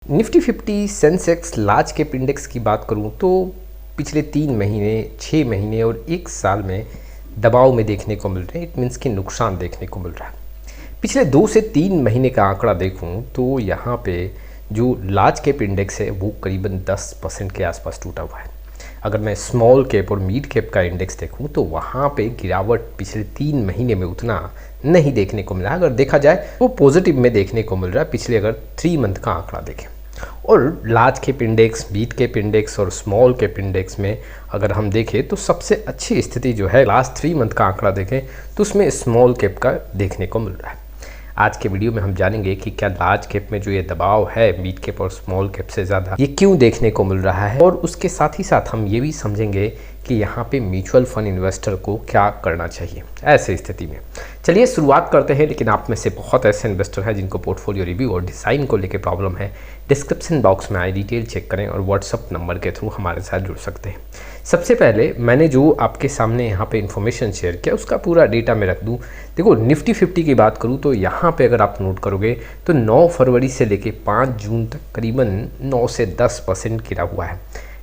Nifty 50 Sensex large cap index की बात करूं तो पिछले 3 महीने 6 महीने और 1 साल में दबाव में देखने को मिल रहे हैं। इट मीन्स कि नुकसान देखने को मिल रहा है। पिछले 2 से 3 महीने का आंकड़ा देखूं तो यहाँ पे जो लार्ज कैप इंडेक्स है वो करीबन 10% के आसपास टूटा हुआ है। अगर मैं स्मॉल कैप और मिड कैप का इंडेक्स देखूं तो वहाँ पे गिरावट पिछले 3 महीने में उतना नहीं देखने को मिला। अगर देखा जाए वो पॉजिटिव में देखने को मिल रहा है पिछले अगर 3 मंथ का आंकड़ा देखें। और large cap index, mid cap index और स्मॉल कैप इंडेक्स में अगर हम देखें तो सबसे अच्छी स्थिति जो है लास्ट 3 मंथ का आंकड़ा देखें तो उसमें स्मॉल कैप का देखने को मिल रहा है। आज के वीडियो में हम जानेंगे कि क्या लार्ज कैप में जो ये दबाव है मिड कैप और स्मॉल कैप से ज़्यादा ये क्यों देखने को मिल रहा है, और उसके साथ ही साथ हम ये भी समझेंगे कि यहाँ पे म्यूचुअल फंड इन्वेस्टर को क्या करना चाहिए ऐसे स्थिति में। चलिए शुरुआत करते हैं। लेकिन आप में से बहुत ऐसे इन्वेस्टर हैं जिनको पोर्टफोलियो रिव्यू और डिज़ाइन को लेकर प्रॉब्लम है। डिस्क्रिप्शन बॉक्स में आई डिटेल चेक करें और व्हाट्सअप नंबर के थ्रू हमारे साथ जुड़ सकते हैं। सबसे पहले मैंने जो आपके सामने यहाँ पे इन्फॉर्मेशन शेयर किया उसका पूरा डेटा मैं रख दूँ। देखो निफ्टी 50 की बात करूँ तो यहाँ पे अगर आप नोट करोगे तो 9 फरवरी से लेके 5 जून तक करीबन 9 से 10% गिरा हुआ है।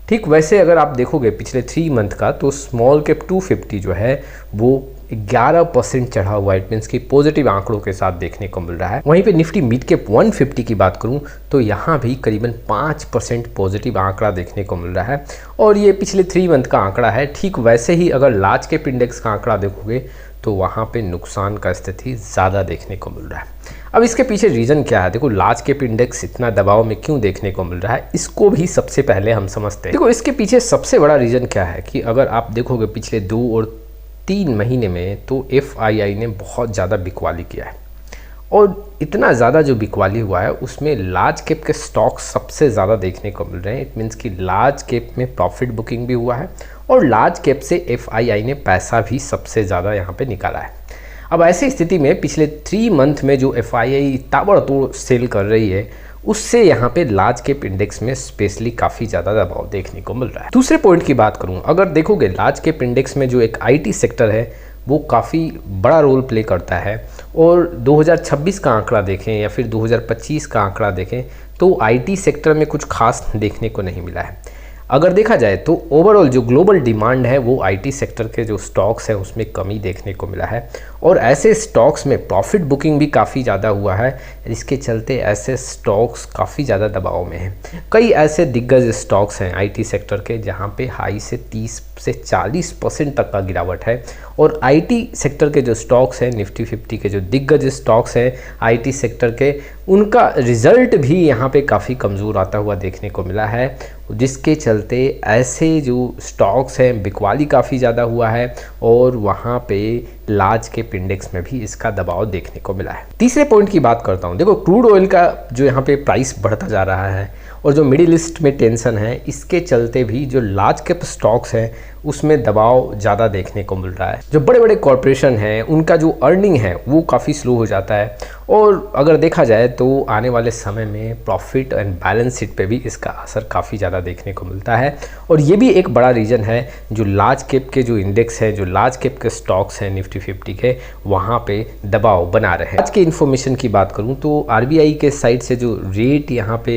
ठीक वैसे अगर आप देखोगे पिछले 3 मंथ का तो स्मॉल कैप 250 जो है वो 11% चढ़ा हुआ है। इट मीन्स कि पॉजिटिव आंकड़ों के साथ देखने को मिल रहा है। वहीं पे निफ्टी मिड कैप 150 की बात करूं तो यहाँ भी करीबन 5% पॉजिटिव आंकड़ा देखने को मिल रहा है और ये पिछले 3 मंथ का आंकड़ा है। ठीक वैसे ही अगर लार्ज कैप इंडेक्स का आंकड़ा देखोगे तो वहाँ पे नुकसान का स्थिति ज़्यादा देखने को मिल रहा है। अब इसके पीछे रीज़न क्या है? देखो लार्ज कैप इंडेक्स इतना दबाव में क्यों देखने को मिल रहा है इसको भी सबसे पहले हम समझते हैं। देखो इसके पीछे सबसे बड़ा रीज़न क्या है कि अगर आप देखोगे पिछले 2 और 3 महीने में तो FII ने बहुत ज़्यादा बिकवाली किया है और इतना ज़्यादा जो बिकवाली हुआ है उसमें लार्ज कैप के स्टॉक सबसे ज़्यादा देखने को मिल रहे हैं। इट मीन्स कि लार्ज कैप में प्रॉफिट बुकिंग भी हुआ है और लार्ज कैप से FII ने पैसा भी सबसे ज़्यादा यहाँ पे निकाला है। अब ऐसी स्थिति में पिछले 3 मंथ में जो FII ताबड़तोड़ सेल कर रही है उससे यहाँ पे लार्ज कैप इंडेक्स में स्पेशली काफ़ी ज़्यादा दबाव देखने को मिल रहा है। दूसरे पॉइंट की बात करूँ, अगर देखोगे लार्ज कैप इंडेक्स में जो एक IT सेक्टर है वो काफ़ी बड़ा रोल प्ले करता है और 2026 का आंकड़ा देखें या फिर 2025 का आंकड़ा देखें तो IT सेक्टर में कुछ खास देखने को नहीं मिला है। अगर देखा जाए तो ओवरऑल जो ग्लोबल डिमांड है वो IT सेक्टर के जो स्टॉक्स हैं उसमें कमी देखने को मिला है और ऐसे स्टॉक्स में प्रॉफिट बुकिंग भी काफ़ी ज़्यादा हुआ है। इसके चलते ऐसे स्टॉक्स काफ़ी ज़्यादा दबाव में हैं। कई ऐसे दिग्गज स्टॉक्स हैं IT सेक्टर के जहां पे हाई से 30 से 40% तक का गिरावट है और IT सेक्टर के जो स्टॉक्स हैं निफ्टी 50 के जो दिग्गज स्टॉक्स हैं IT सेक्टर के उनका रिजल्ट भी यहाँ पे काफ़ी कमज़ोर आता हुआ देखने को मिला है, जिसके चलते ऐसे जो स्टॉक्स हैं बिकवाली काफ़ी ज़्यादा हुआ है और वहाँ पे लार्ज कैप इंडेक्स में भी इसका दबाव देखने को मिला है। तीसरे पॉइंट की बात करता हूँ। देखो क्रूड ऑयल का जो यहाँ पे प्राइस बढ़ता जा रहा है और जो मिडिल ईस्ट में टेंशन है इसके चलते भी जो लार्ज कैप स्टॉक्स हैं उसमें दबाव ज़्यादा देखने को मिल रहा है। जो बड़े बड़े कॉरपोरेशन हैं उनका जो अर्निंग है वो काफ़ी स्लो हो जाता है और अगर देखा जाए तो आने वाले समय में प्रॉफिट एंड बैलेंस शीट पे भी इसका असर काफ़ी ज़्यादा देखने को मिलता है और ये भी एक बड़ा रीज़न है जो लार्ज कैप के जो इंडेक्स है, जो लार्ज कैप के स्टॉक्स हैं निफ्टी 50 के, वहाँ पे दबाव बना रहे हैं। आज के इन्फॉर्मेशन की बात करूँ तो RBI के साइड से जो रेट यहाँ पे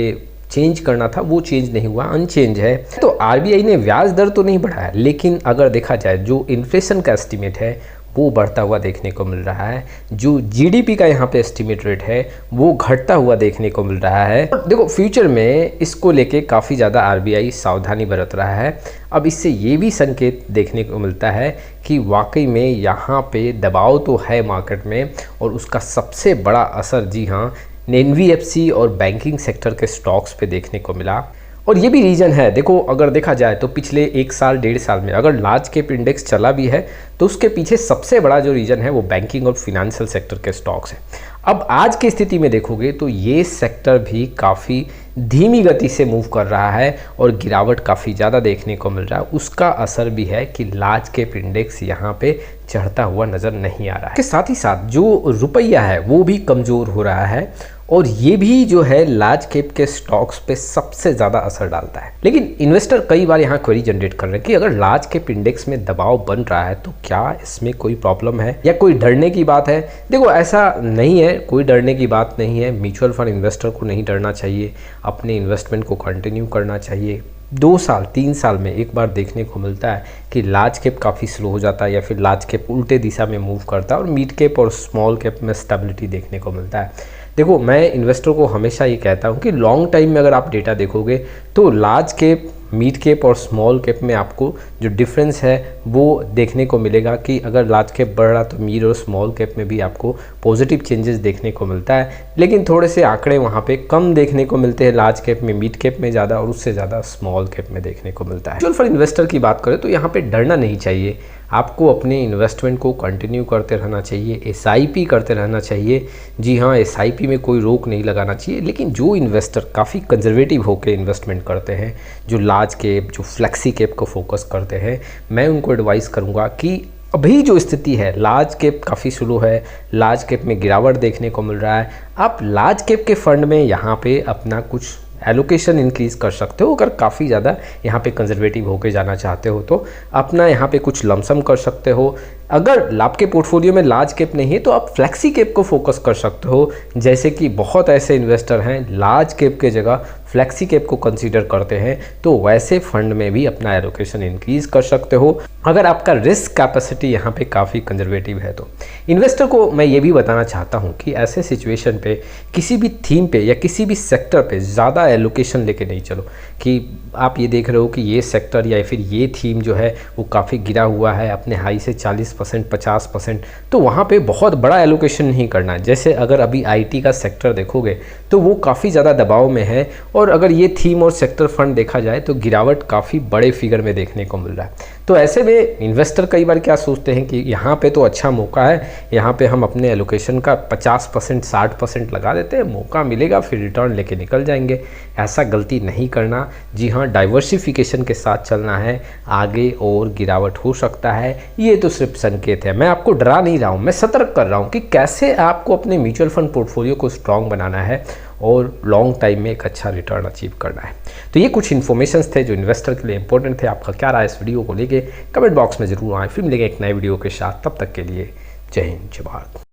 चेंज करना था वो चेंज नहीं हुआ, अनचेंज है। तो RBI ने ब्याज दर तो नहीं बढ़ाया लेकिन अगर देखा जाए जो इन्फ्लेशन का एस्टिमेट है वो बढ़ता हुआ देखने को मिल रहा है। जो GDP का यहाँ पे एस्टिमेट रेट है वो घटता हुआ देखने को मिल रहा है। देखो फ्यूचर में इसको लेके काफ़ी ज़्यादा RBI सावधानी बरत रहा है। अब इससे ये भी संकेत देखने को मिलता है कि वाकई में यहाँ पे दबाव तो है मार्केट में और उसका सबसे बड़ा असर जी हाँ NBFC और बैंकिंग सेक्टर के स्टॉक्स पे देखने को मिला। और ये भी रीज़न है। देखो अगर देखा जाए तो पिछले 1 साल 1.5 साल में अगर लार्ज कैप इंडेक्स चला भी है तो उसके पीछे सबसे बड़ा जो रीज़न है वो बैंकिंग और फिनेंशियल सेक्टर के स्टॉक्स हैं। अब आज की स्थिति में देखोगे तो ये सेक्टर भी काफ़ी धीमी गति से मूव कर रहा है और गिरावट काफ़ी ज़्यादा देखने को मिल रहा है। उसका असर भी है कि लार्ज कैप इंडेक्स यहाँ पे चढ़ता हुआ नज़र नहीं आ रहा है। इसके साथ ही साथ जो रुपया है वो भी कमज़ोर हो रहा है और ये भी जो है लार्ज कैप के स्टॉक्स पे सबसे ज़्यादा असर डालता है। लेकिन इन्वेस्टर कई बार यहाँ क्वेरी जनरेट कर रहे हैं कि अगर लार्ज कैप इंडेक्स में दबाव बन रहा है तो क्या इसमें कोई प्रॉब्लम है या कोई डरने की बात है। देखो ऐसा नहीं है, कोई डरने की बात नहीं है। म्यूचुअल फंड इन्वेस्टर को नहीं डरना चाहिए, अपने इन्वेस्टमेंट को कंटिन्यू करना चाहिए। 2 साल 3 साल में एक बार देखने को मिलता है कि लार्ज कैप काफ़ी स्लो हो जाता है या फिर लार्ज कैप उल्टे दिशा में मूव करता है और मिड कैप और स्मॉल कैप में स्टेबिलिटी देखने को मिलता है। देखो मैं इन्वेस्टर को हमेशा ये कहता हूँ कि लॉन्ग टाइम में अगर आप डेटा देखोगे तो लार्ज कैप, मिड कैप और स्मॉल कैप में आपको जो डिफरेंस है वो देखने को मिलेगा कि अगर लार्ज कैप बढ़ रहा तो मिड और स्मॉल कैप में भी आपको पॉजिटिव चेंजेस देखने को मिलता है। लेकिन थोड़े से आंकड़े वहाँ पे कम देखने को मिलते हैं, लार्ज कैप में, मिड कैप में ज़्यादा और उससे ज़्यादा स्मॉल कैप में देखने को मिलता है। म्यूचुअल फंड इन्वेस्टर की बात करें तो यहाँ पे डरना नहीं चाहिए, आपको अपने इन्वेस्टमेंट को कंटिन्यू करते रहना चाहिए, एसआईपी करते रहना चाहिए। जी हाँ, एसआईपी में कोई रोक नहीं लगाना चाहिए। लेकिन जो इन्वेस्टर काफ़ी कंजर्वेटिव होकर इन्वेस्टमेंट करते हैं, जो लार्ज कैप, जो फ्लेक्सी कैप को फोकस करते हैं, मैं उनको एडवाइस करूँगा कि अभी जो स्थिति है लार्ज कैप काफ़ी स्लो है, लार्ज कैप में गिरावट देखने को मिल रहा है। आप लार्ज कैप के फंड में यहाँ पे अपना कुछ एलोकेशन इंक्रीज़ कर सकते हो। अगर काफ़ी ज़्यादा यहाँ पे कंजर्वेटिव होके जाना चाहते हो तो अपना यहाँ पे कुछ लमसम कर सकते हो। अगर आपके पोर्टफोलियो में लार्ज कैप नहीं है तो आप फ्लेक्सी कैप को फोकस कर सकते हो, जैसे कि बहुत ऐसे इन्वेस्टर हैं लार्ज कैप के जगह फ्लेक्सी कैप को कंसीडर करते हैं, तो वैसे फंड में भी अपना एलोकेशन इंक्रीज कर सकते हो अगर आपका रिस्क कैपेसिटी यहाँ पे काफ़ी कंजर्वेटिव है तो। इन्वेस्टर को मैं ये भी बताना चाहता हूँ कि ऐसे सिचुएशन पे किसी भी थीम पे या किसी भी सेक्टर पे ज़्यादा एलोकेशन लेके नहीं चलो कि आप ये देख रहे हो कि ये सेक्टर या फिर ये थीम जो है वो काफ़ी गिरा हुआ है अपने हाई से 40% 50%, तो वहाँ पे बहुत बड़ा एलोकेशन नहीं करना है। जैसे अगर अभी आईटी का सेक्टर देखोगे तो वो काफ़ी ज़्यादा दबाव में है और अगर ये थीम और सेक्टर फंड देखा जाए तो गिरावट काफ़ी बड़े फिगर में देखने को मिल रहा है। तो ऐसे में इन्वेस्टर कई बार क्या सोचते हैं कि यहाँ पे तो अच्छा मौका है, यहाँ पे हम अपने एलोकेशन का 50% 60% लगा देते हैं, मौका मिलेगा फिर रिटर्न लेके निकल जाएंगे। ऐसा गलती नहीं करना। जी हाँ, डाइवर्सिफिकेशन के साथ चलना है, आगे और गिरावट हो सकता है। ये तो सिर्फ संकेत है, मैं आपको डरा नहीं रहा हूँ, मैं सतर्क कर रहा हूँ कि कैसे आपको अपने म्यूचुअल फंड पोर्टफोलियो को स्ट्रॉन्ग बनाना है और लॉन्ग टाइम में एक अच्छा रिटर्न अचीव करना है। तो ये कुछ इन्फॉर्मेशंस थे जो इन्वेस्टर के लिए इंपॉर्टेंट थे। आपका क्या राय इस वीडियो को लेके कमेंट बॉक्स में जरूर आए। फिर मिलेंगे एक नए वीडियो के साथ, तब तक के लिए जय हिंद, जय भारत।